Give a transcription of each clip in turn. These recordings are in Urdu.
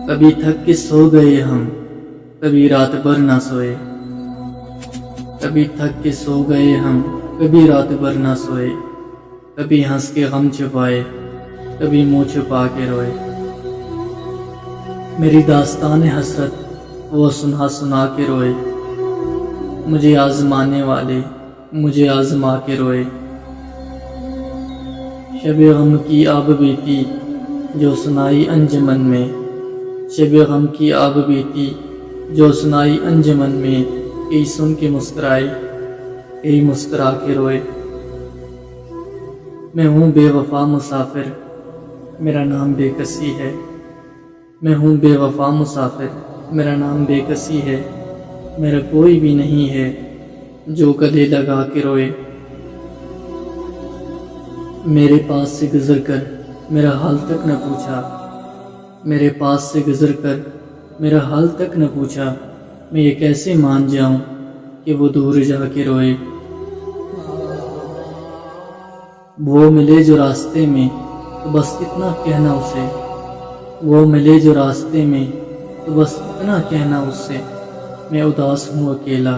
کبھی تھک کے سو گئے ہم، کبھی رات بھر نہ سوئے، کبھی تھک کے سو گئے ہم، کبھی رات بھر نہ سوئے، کبھی ہنس کے غم چھپائے، کبھی منہ چھپا کے روئے۔ میری داستان حسرت وہ سنا سنا کے روئے، مجھے آزمانے والے مجھے آزما کے روئے۔ شب غم کی آب بیتی جو سنائی انجمن میں، شب غم کی آب بیتی جو سنائی انجمن میں، کئی سن کے مسکرائے، کئی مسکرا کے روئے۔ میں ہوں بے وفا مسافر، میرا نام بے کسی ہے، میں ہوں بے وفا مسافر، میرا نام بے کسی ہے، میرا کوئی بھی نہیں ہے جو گلے لگا کے روئے۔ میرے پاس سے گزر کر میرا حال تک نہ پوچھا، میرے پاس سے گزر کر میرا حال تک نہ پوچھا، میں یہ کیسے مان جاؤں کہ وہ دور جا کے روئے۔ وہ ملے جو راستے میں تو بس اتنا کہنا اسے، وہ ملے جو راستے میں تو بس اتنا کہنا اس سے، میں اداس ہوں اکیلا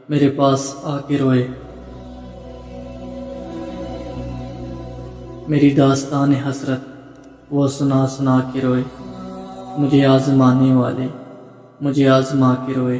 میرے پاس آ کے روئے۔ میری داستان حسرت وہ سنا سنا کے روئے، مجھے آزمانے والے مجھے آزما کے روئے۔